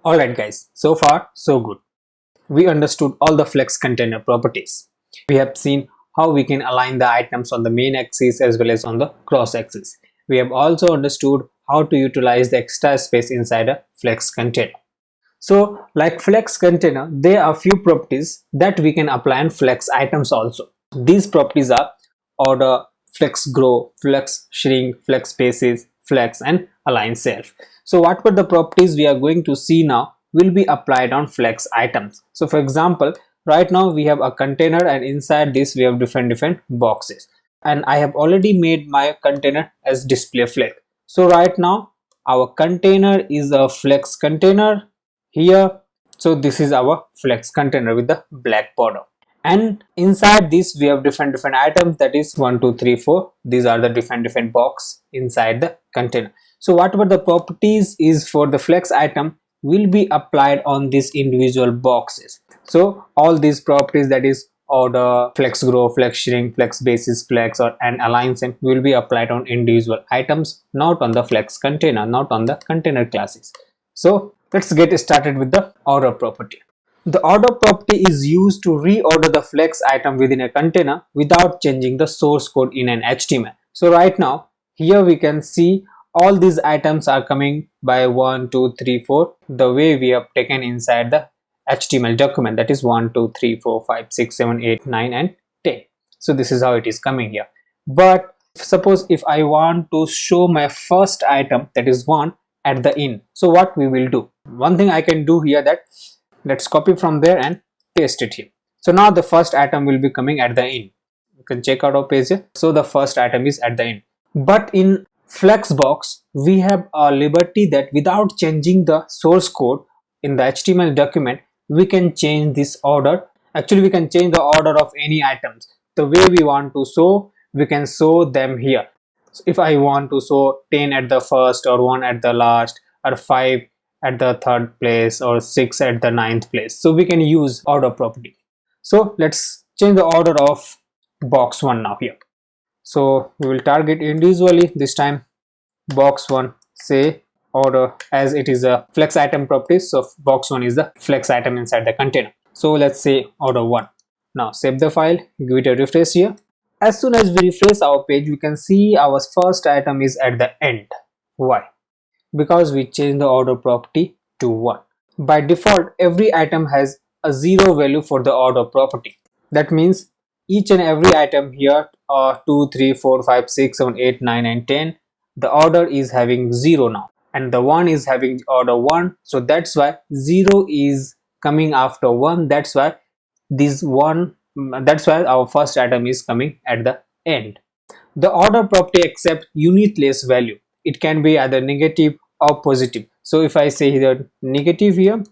Alright guys, so far so good. We understood all the flex container properties. We have seen how we can align the items on the main axis as well as on the cross axis. We have also understood how to utilize the extra space inside a flex container. So like flex container, there are few properties that we can apply on flex items also. These properties are order, flex grow, flex shrink, flex spaces, flex and align self. So what were the properties we are going to see now will be applied on flex items. So for example, right now we have a container and inside this we have different boxes, and I have already made my container as display flex. So right now our container is a flex container here. So this is our flex container with the black border, and inside this we have different items, that is 1 2 3 4. These are the different box inside the container. So whatever the properties is for the flex item will be applied on these individual boxes. So all these properties, that is order, flex grow, flex shrink, flex basis, flex or and align them, will be applied on individual items, not on the flex container, not on the container classes. So let's get started with the order property. The order property is used to reorder the flex item within a container without changing the source code in an HTML. So right now here we can see all these items are coming by 1 2 3 4 the way we have taken inside the HTML document, that is 1 2 3 4 5 6 7 8 9 and 10. So this is how it is coming here. But suppose if I want to show my first item, that is 1, at the end, so what we will do, one thing I can do here, that let's copy from there and paste it here. So now the first item will be coming at the end. You can check out our page here. So the first item is at the end. But in Flexbox we have a liberty that without changing the source code in the HTML document, we can change this order. Actually we can change the order of any items. The way we want to show, we can show them here. So if I want to show 10 at the first, or 1 at the last, or 5 at the third place, or 6 at the ninth place, so we can use order property. So let's change the order of box 1 now here. So we will target individually this time. Box 1, say order, as it is a flex item property, so box 1 is the flex item inside the container. So let's say order 1. Now save the file, give it a refresh here. As soon as we refresh our page, we can see our first item is at the end. Why? Because we changed the order property to 1. By default every item has a 0 value for the order property. That means each and every item here, 2 3 4 5 6 7 8 9 and 10, the order is having 0 now, and the 1 is having order 1. So that's why 0 is coming after 1. That's why this 1, that's why our first item is coming at the end. The order property accepts unitless value. It can be either negative or positive. So if I say here negative here,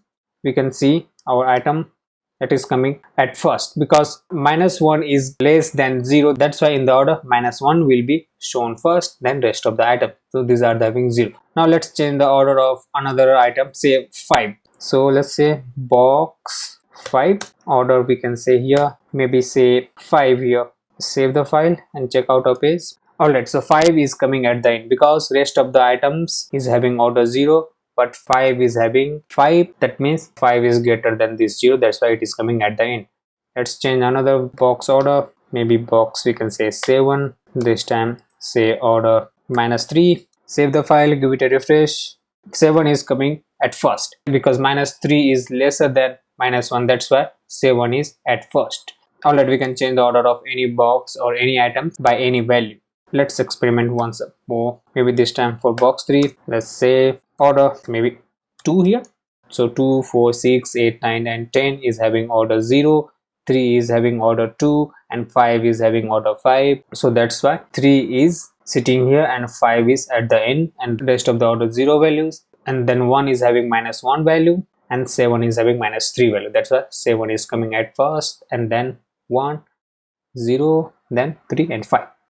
we can see our item that is coming at first, because -1 is less than 0. That's why in the order -1 will be shown first, then rest of the item. So these are having 0. Now let's change the order of another item, say 5. So let's say box 5 order, we can say here, maybe say 5 here. Save the file and check out our page. Alright, so 5 is coming at the end because rest of the items is having order 0, but 5 is having 5. That means 5 is greater than this 0. That's why it is coming at the end. Let's change another box order. Maybe box, we can say 7. This time say order -3. Save the file, give it a refresh. 7 is coming at first because -3 is lesser than -1. That's why 7 is at first. Alright, we can change the order of any box or any item by any value. Let's experiment once more. Maybe this time for box 3, let's say order maybe 2 here. So 2 4 6 8 9 and 10 is having order 0, 3 is having order 2, and 5 is having order 5. So that's why 3 is sitting here and 5 is at the end, and rest of the order 0 values, and then 1 is having -1 value, and 7 is having -3 value. That's why 7 is coming at first, and then 1 0, then 3 and 5.